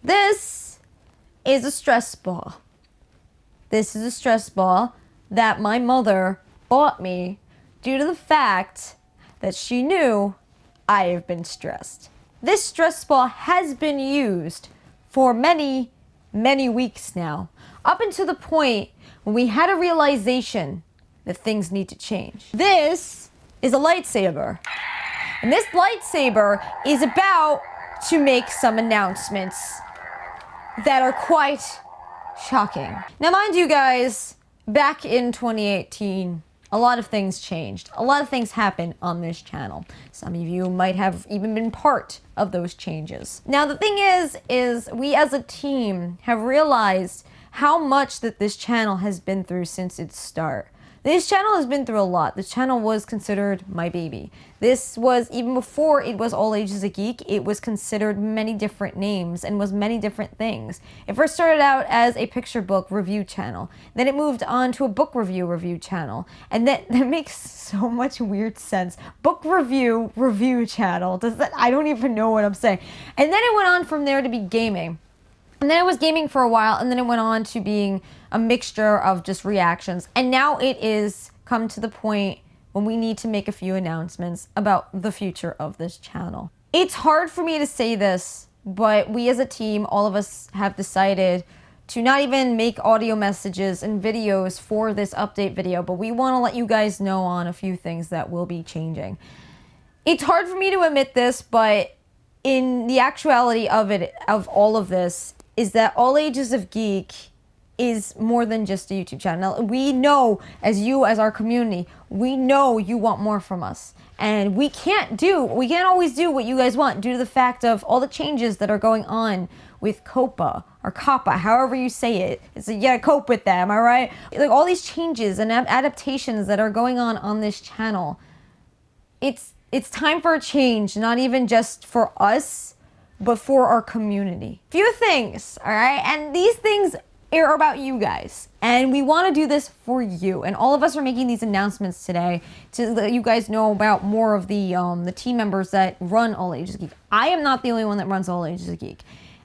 This is a stress ball. This is a stress ball that my mother bought me due to the fact that she knew I have been stressed. This stress ball has been used for many, many weeks now, up until the point when we had a realization that things need to change. This is a lightsaber. And this lightsaber is about to make some announcements that are quite shocking. Now, mind you guys, back in 2018, a lot of things changed. A lot of things happened on this channel. Some of you might have even been part of those changes. Now, the thing is we as a team have realized how much that this channel has been through since its start. This channel has been through a lot. This channel was considered my baby. This was, even before it was All Ages a Geek, it was considered many different names and was many different things. It first started out as a picture book review channel. Then it moved on to a book review channel. And that makes so much weird sense. Book review channel. I don't even know what I'm saying. And then it went on from there to be gaming. And then it was gaming for a while, and then it went on to being a mixture of just reactions. And now it is come to the point when we need to make a few announcements about the future of this channel. It's hard for me to say this, but we as a team, all of us have decided to not even make audio messages and videos for this update video, but we want to let you guys know on a few things that will be changing. It's hard for me to admit this, but in the actuality of all of this, is that All Ages of Geek is more than just a YouTube channel. Now, we know, as our community, we know you want more from us. And we can't always do what you guys want due to the fact of all the changes that are going on with COPPA or COPPA, however you say it. It's you gotta cope with them, all right? Like all these changes and adaptations that are going on this channel. It's time for a change, not even just for us, but for our community. Few things, all right? And these things are about you guys. And we want to do this for you. And all of us are making these announcements today to let you guys know about more of the team members that run All Ages Geek. I am not the only one that runs All Ages Geek.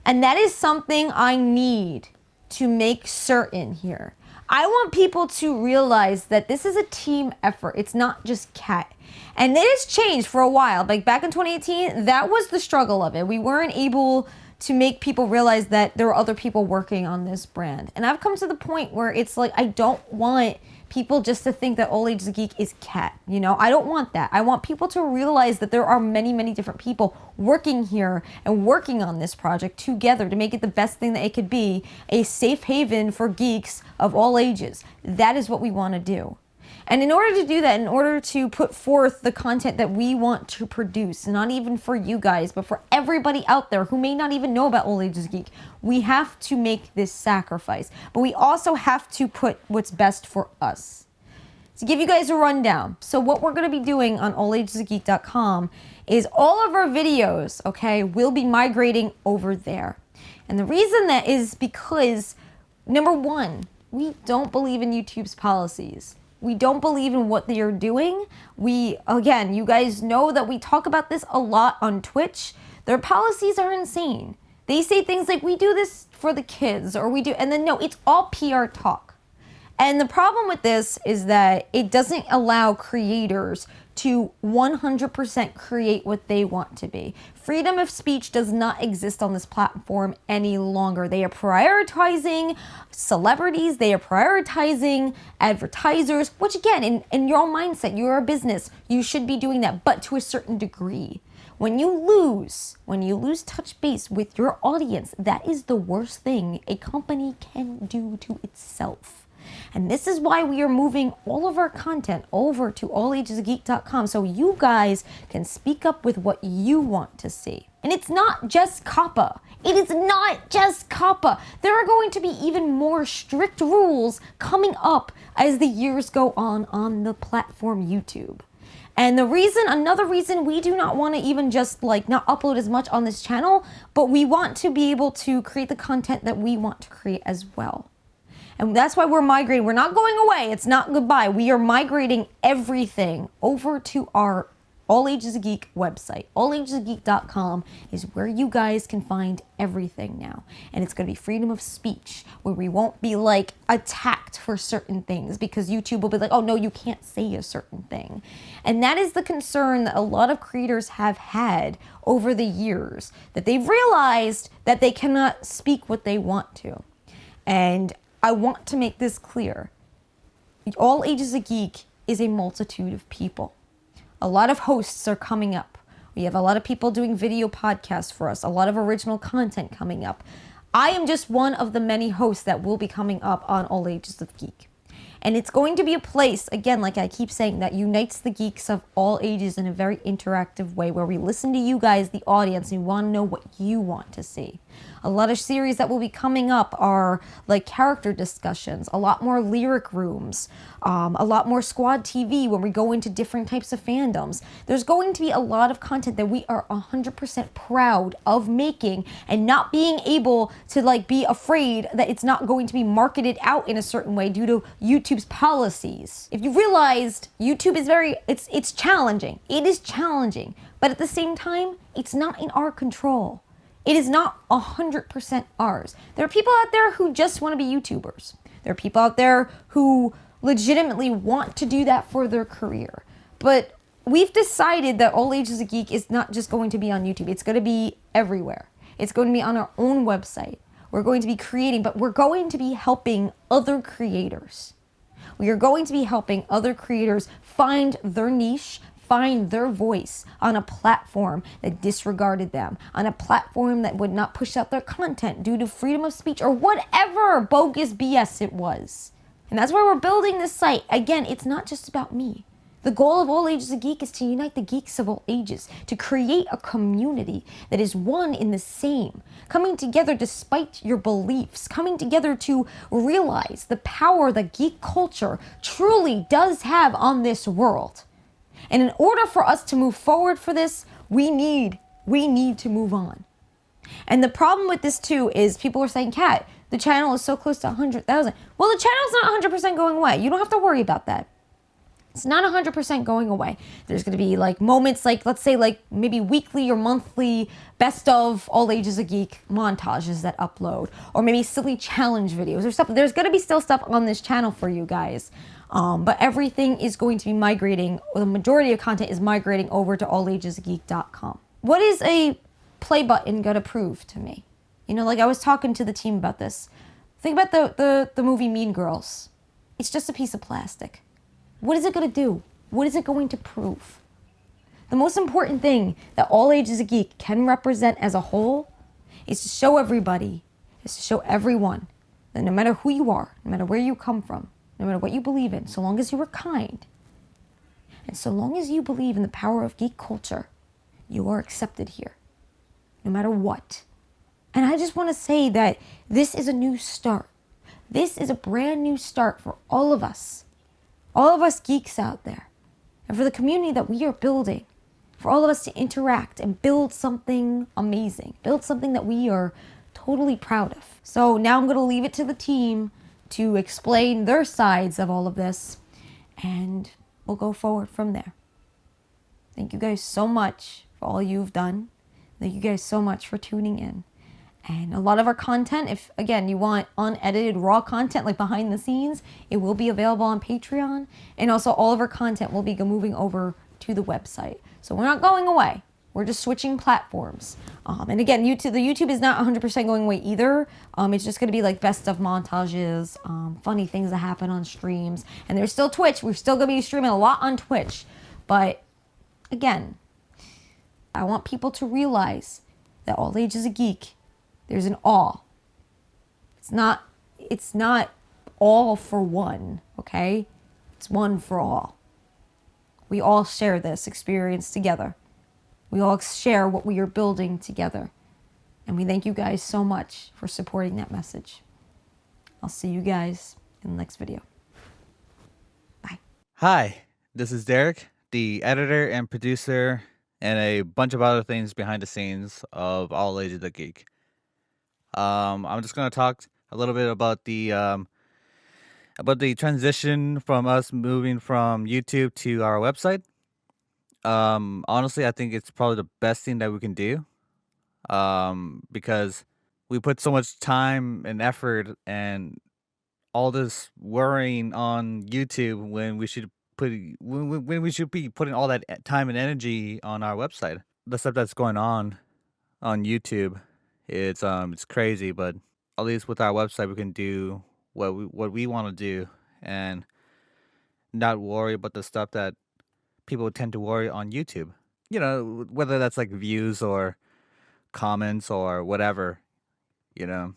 And that is something I need to make certain here. I want people to realize that this is a team effort. It's not just Kat. And it has changed for a while. Like back in 2018, that was the struggle of it. We weren't able to make people realize that there were other people working on this brand. And I've come to the point where it's like, I don't want people just to think that All Ages Geek is Kat. You know, I don't want that. I want people to realize that there are many, many different people working here and working on this project together to make it the best thing that it could be, a safe haven for geeks of all ages. That is what we want to do. And in order to do that, in order to put forth the content that we want to produce, not even for you guys, but for everybody out there who may not even know about All Ages Geek, we have to make this sacrifice. But we also have to put what's best for us. To give you guys a rundown, so what we're going to be doing on allagesofgeek.com is all of our videos, okay, will be migrating over there. And the reason that is because, number one, we don't believe in YouTube's policies. We don't believe in what they are doing. Again, you guys know that we talk about this a lot on Twitch. Their policies are insane. They say things like, we do this for the kids, or we do, and then no, it's all PR talk. And the problem with this is that it doesn't allow creators to 100% create what they want to be. Freedom of speech does not exist on this platform any longer. They are prioritizing celebrities, they are prioritizing advertisers, which again, in your own mindset, you're a business, you should be doing that, but to a certain degree. When you lose touch base with your audience, that is the worst thing a company can do to itself. And this is why we are moving all of our content over to allagesofgeek.com so you guys can speak up with what you want to see. And it's not just COPPA. It is not just COPPA. There are going to be even more strict rules coming up as the years go on the platform YouTube. And another reason we do not want to even just not upload as much on this channel, but we want to be able to create the content that we want to create as well. And that's why we're migrating. We're not going away. It's not goodbye. We are migrating everything over to our All Ages of Geek website. AllAgesOfGeek.com is where you guys can find everything now. And it's going to be freedom of speech, where we won't be like attacked for certain things because YouTube will be like, oh no, you can't say a certain thing. And that is the concern that a lot of creators have had over the years, that they've realized that they cannot speak what they want to. And I want to make this clear. All Ages of Geek is a multitude of people. A lot of hosts are coming up. We have a lot of people doing video podcasts for us, a lot of original content coming up. I am just one of the many hosts that will be coming up on All Ages of Geek. And it's going to be a place, again, like I keep saying, that unites the geeks of all ages in a very interactive way, where we listen to you guys, the audience, and we want to know what you want to see. A lot of series that will be coming up are like character discussions, a lot more lyric rooms, a lot more squad TV when we go into different types of fandoms. There's going to be a lot of content that we are 100% proud of making, and not being able to like be afraid that it's not going to be marketed out in a certain way due to YouTube's policies. If you realized, YouTube is it's challenging. It is challenging, but at the same time, it's not in our control. It is not 100% ours. There are people out there who just want to be YouTubers. There are people out there who legitimately want to do that for their career. But we've decided that All Ages of Geek is not just going to be on YouTube. It's going to be everywhere. It's going to be on our own website. We're going to be creating, but we're going to be helping other creators. We are going to be helping other creators find their niche, find their voice on a platform that disregarded them, on a platform that would not push out their content due to freedom of speech or whatever bogus BS it was. And that's why we're building this site. Again, it's not just about me. The goal of All Ages of Geek is to unite the geeks of all ages, to create a community that is one in the same, coming together despite your beliefs, coming together to realize the power that geek culture truly does have on this world. And in order for us to move forward for this, we need to move on. And the problem with this too is people are saying, Kat, the channel is so close to 100,000. Well, the channel's not 100% going away. You don't have to worry about that. It's not 100% going away. There's going to be like moments like, let's say like maybe weekly or monthly best of All Ages of Geek montages that upload, or maybe silly challenge videos or stuff. There's going to be still stuff on this channel for you guys. But everything is going to be migrating, or the majority of content is migrating over to allagesofgeek.com. What is a play button going to prove to me? You know, like I was talking to the team about this. Think about the movie Mean Girls. It's just a piece of plastic. What is it going to do? What is it going to prove? The most important thing that All Ages of Geek can represent as a whole is to show everybody, is to show everyone that no matter who you are, no matter where you come from, no matter what you believe in, so long as you are kind, and so long as you believe in the power of geek culture, you are accepted here, no matter what. And I just want to say that this is a new start. This is a brand new start for all of us geeks out there, and for the community that we are building, for all of us to interact and build something amazing, build something that we are totally proud of. So now I'm going to leave it to the team to explain their sides of all of this, and we'll go forward from there. Thank you guys so much for all you've done. Thank you guys so much for tuning in. And a lot of our content, if again you want unedited raw content like behind the scenes, it will be available on Patreon. And also all of our content will be moving over to the website. So we're not going away. We're just switching platforms. And again, the YouTube is not 100% going away either. It's just going to be like best of montages, funny things that happen on streams. And there's still Twitch. We're still going to be streaming a lot on Twitch. But again, I want people to realize that All Ages of Geek, there's an all. It's not all for one, okay? It's one for all. We all share this experience together. We all share what we are building together. And we thank you guys so much for supporting that message. I'll see you guys in the next video. Bye. Hi, this is Derek, the editor and producer and a bunch of other things behind the scenes of All Ages of Geek. I'm just going to talk a little bit about the transition from us moving from YouTube to our website. Honestly, I think it's probably the best thing that we can do. Because we put so much time and effort and all this worrying on YouTube when we should put when we should be putting all that time and energy on our website. The stuff that's going on YouTube, it's crazy, but at least with our website we can do what we want to do and not worry about the stuff that people tend to worry on YouTube. You know, whether that's like views or comments or whatever, you know,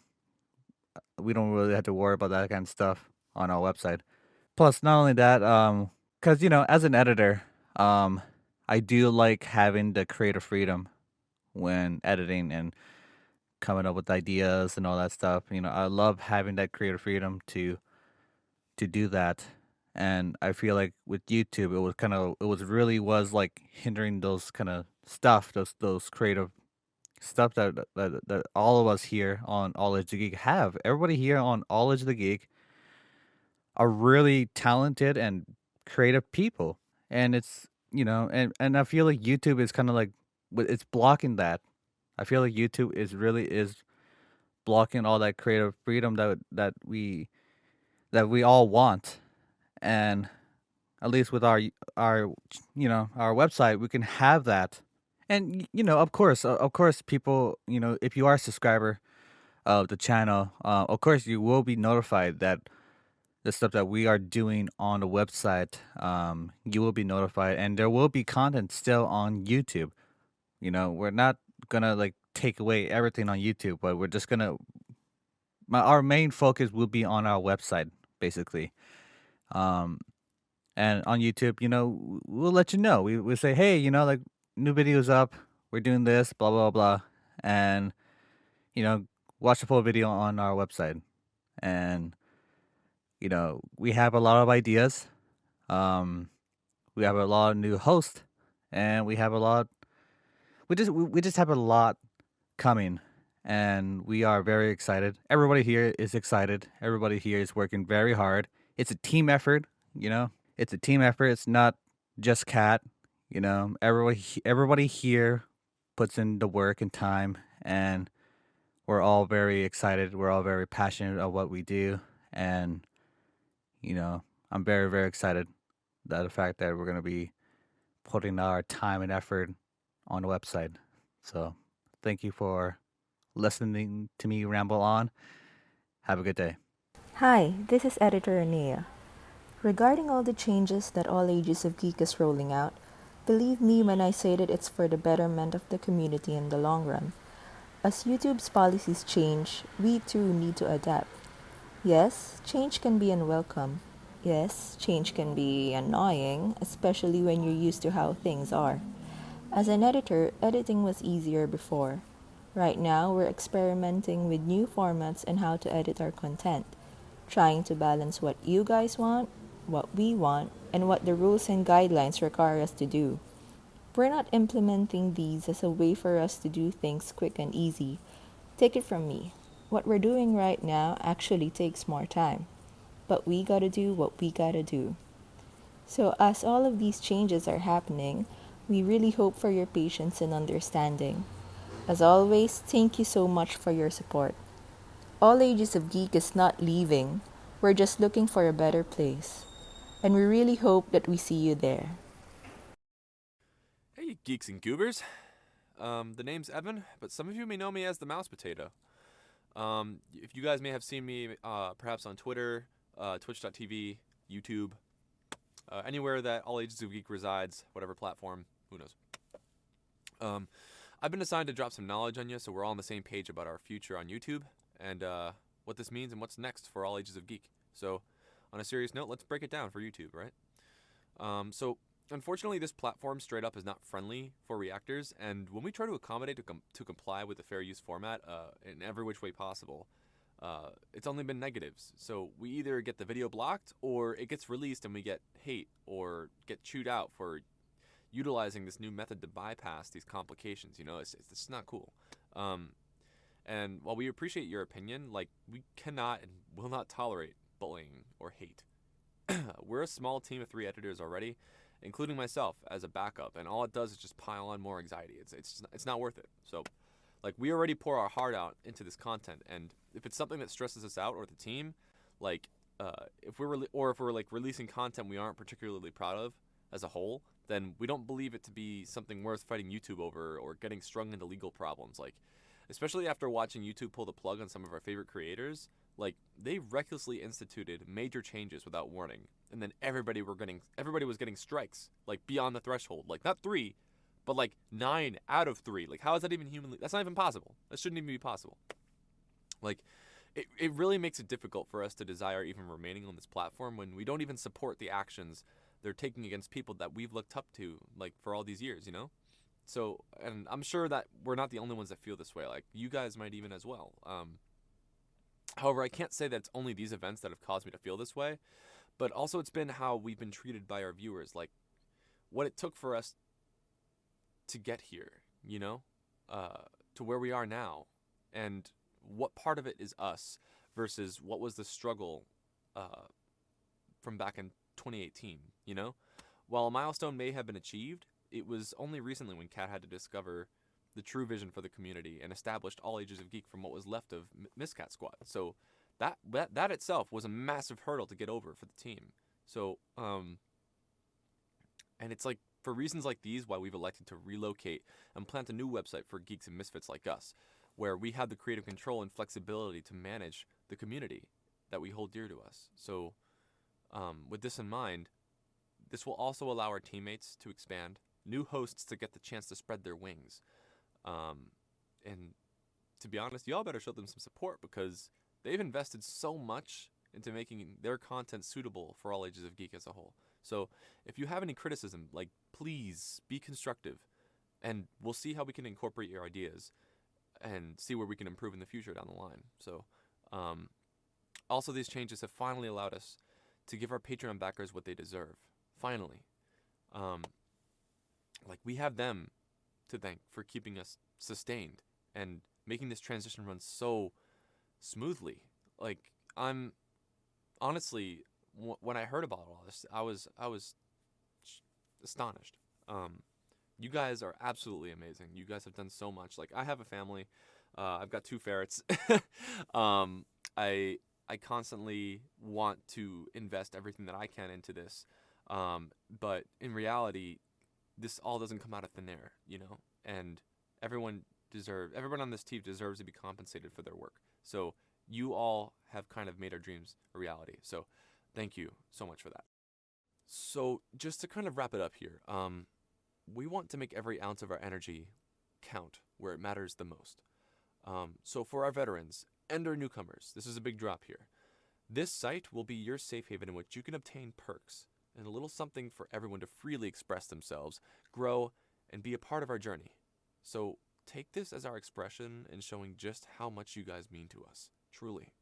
we don't really have to worry about that kind of stuff on our website. Plus, not only that, because you know, as an editor, um, I do like having the creative freedom when editing and coming up with ideas and all that stuff. You know, I love having that creative freedom to do that. And I feel like with YouTube, it was really was like hindering those kind of stuff, those creative stuff that all of us here on All Edge the Geek have. Everybody here on All Edge the Geek are really talented and creative people, and it's you know, and I feel like YouTube is kind of like it's blocking that. I feel like YouTube is blocking all that creative freedom that we all want, and at least with our you know our website we can have that. And you know, of course, people, you know, if you are a subscriber of the channel, of course, you will be notified that the stuff that we are doing on the website, you will be notified, and there will be content still on YouTube. You know, we're not gonna like take away everything on YouTube, but we're just gonna our main focus will be on our website, basically. Um, and on YouTube, you know, we'll let you know. We say, hey, you know, like new videos up, we're doing this, blah blah blah, and you know, watch the full video on our website. And you know, we have a lot of ideas. Um, we have a lot of new hosts, and we have a lot. We just have a lot coming, and we are very excited. Everybody here is excited. Everybody here is working very hard. It's a team effort, you know. It's a team effort. It's not just Cat. You know, everybody here puts in the work and time, and we're all very excited. We're all very passionate of what we do, and you know, I'm very very excited that the fact that we're gonna be putting our time and effort on the website. So, thank you for listening to me ramble on. Have a good day. Hi, this is Editor Anea. Regarding all the changes that All Ages of Geek is rolling out, believe me when I say that it's for the betterment of the community in the long run. As YouTube's policies change, we too need to adapt. Yes, change can be unwelcome. Yes, change can be annoying, especially when you're used to how things are. As an editor, editing was easier before. Right now, we're experimenting with new formats and how to edit our content, trying to balance what you guys want, what we want, and what the rules and guidelines require us to do. We're not implementing these as a way for us to do things quick and easy. Take it from me. What we're doing right now actually takes more time. But we gotta do what we gotta do. So, as all of these changes are happening, we really hope for your patience and understanding. As always, thank you so much for your support. All Ages of Geek is not leaving. We're just looking for a better place. And we really hope that we see you there. Hey, geeks and goobers. The name's Evan, but some of you may know me as the Mouse Potato. If you guys may have seen me perhaps on Twitter, Twitch.tv, YouTube, anywhere that All Ages of Geek resides, whatever platform, who knows. I've been assigned to drop some knowledge on you, so we're all on the same page about our future on YouTube and what this means and what's next for All Ages of Geek. So, on a serious note, let's break it down for YouTube, right? So, unfortunately, this platform straight up is not friendly for reactors, and when we try to accommodate to comply with the fair use format in every which way possible, it's only been negatives. So we either get the video blocked, or it gets released and we get hate or get chewed out for utilizing this new method to bypass these complications. You know, it's not cool. And while we appreciate your opinion, like, we cannot and will not tolerate bullying or hate. We're a small team of 3 editors already, including myself as a backup, and all it does is just pile on more anxiety. It's not worth it. So, like, we already pour our heart out into this content, and if it's something that stresses us out or the team, like, if we're like releasing content we aren't particularly proud of as a whole, then we don't believe it to be something worth fighting YouTube over or getting strung into legal problems. Like, especially after watching YouTube pull the plug on some of our favorite creators, like, they recklessly instituted major changes without warning, and then everybody was getting strikes, like, beyond the threshold, like not 3, but like 9 out of 3. Like, how is that even humanly? That's not even possible. That shouldn't even be possible. Like, it really makes it difficult for us to desire even remaining on this platform when we don't even support the actions they're taking against people that we've looked up to, like, for all these years, you know? So, and I'm sure that we're not the only ones that feel this way. Like, you guys might even as well. However, I can't say that it's only these events that have caused me to feel this way, but also it's been how we've been treated by our viewers. Like, what it took for us to get here, you know? To where we are now. And what part of it is us versus what was the struggle from back in 2018, you know? While a milestone may have been achieved, it was only recently when Kat had to discover the true vision for the community and established all ages of Geek from what was left of Miscat Squad. So that itself was a massive hurdle to get over for the team. So, and it's like, for reasons like these, why we've elected to relocate and plant a new website for geeks and misfits like us, where we have the creative control and flexibility to manage the community that we hold dear to us. So, with this in mind, this will also allow our teammates to expand, new hosts to get the chance to spread their wings. And to be honest, y'all better show them some support because they've invested so much into making their content suitable for all ages of Geek as a whole. So if you have any criticism, like, please be constructive, and we'll see how we can incorporate your ideas and see where we can improve in the future down the line. So, also these changes have finally allowed us to give our Patreon backers what they deserve. Finally. Like, we have them to thank for keeping us sustained and making this transition run so smoothly. Like, I'm honestly, when I heard about all this, I was astonished. You guys are absolutely amazing. You guys have done so much. Like, I have a family. I've got 2 ferrets. I constantly want to invest everything that I can into this. But in reality, this all doesn't come out of thin air, you know? And everyone on this team deserves to be compensated for their work. So you all have kind of made our dreams a reality. So thank you so much for that. So just to kind of wrap it up here, we want to make every ounce of our energy count where it matters the most. So for our veterans and our newcomers, this is a big drop here. This site will be your safe haven in which you can obtain perks and a little something for everyone to freely express themselves, grow, and be a part of our journey. So take this as our expression and showing just how much you guys mean to us, truly.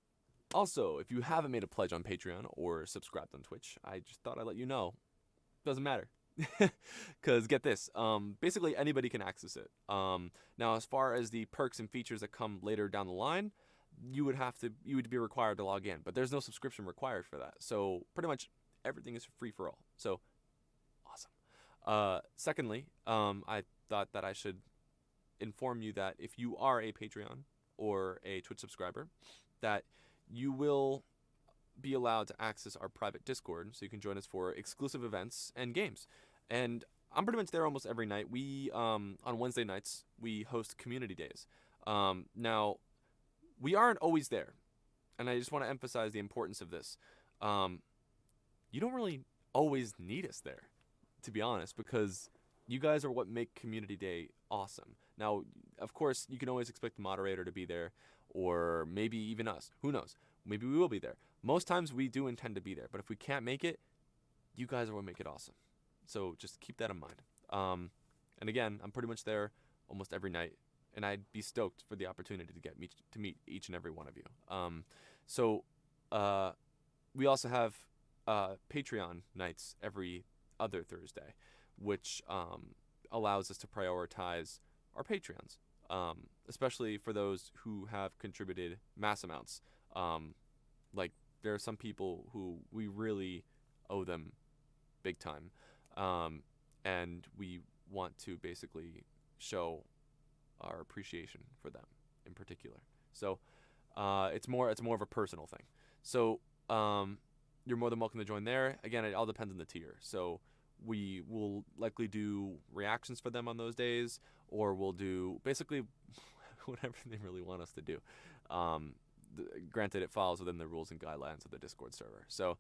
Also, if you haven't made a pledge on Patreon or subscribed on Twitch, I just thought I'd let you know. Doesn't matter. Because get this, basically anybody can access it. Now, as far as the perks and features that come later down the line, you would be required to log in, but there's no subscription required for that. So pretty much everything is free for all. So awesome. Secondly, I thought that I should inform you that if you are a Patreon or a Twitch subscriber, that you will be allowed to access our private Discord, so you can join us for exclusive events and games. And I'm pretty much there almost every night. We on Wednesday nights we host community days. Now, we aren't always there, and I just want to emphasize the importance of this. You don't really always need us there, to be honest, because you guys are what make Community Day awesome. Now, of course, you can always expect the moderator to be there, or maybe even us. Who knows? Maybe we will be there. Most times we do intend to be there, but if we can't make it, you guys are what make it awesome. So just keep that in mind. And again, I'm pretty much there almost every night, and I'd be stoked for the opportunity to meet each and every one of you. We also have Patreon nights every other Thursday, which allows us to prioritize our Patreons, especially for those who have contributed mass amounts. Like, there are some people who we really owe them big time. and we want to basically show our appreciation for them in particular. So it's more of a personal thing. So you're more than welcome to join there. Again, it all depends on the tier. So we will likely do reactions for them on those days, or we'll do basically whatever they really want us to do. Granted, it falls within the rules and guidelines of the Discord server. So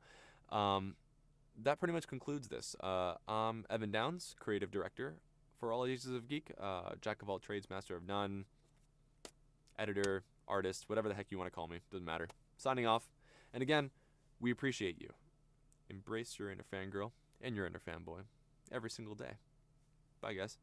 that pretty much concludes this. I'm Evan Downs, creative director for All Ages of Geek, jack of all trades, master of none, editor, artist, whatever the heck you want to call me, doesn't matter. Signing off. And again, we appreciate you. Embrace your inner fangirl and your inner fanboy every single day. Bye, guys.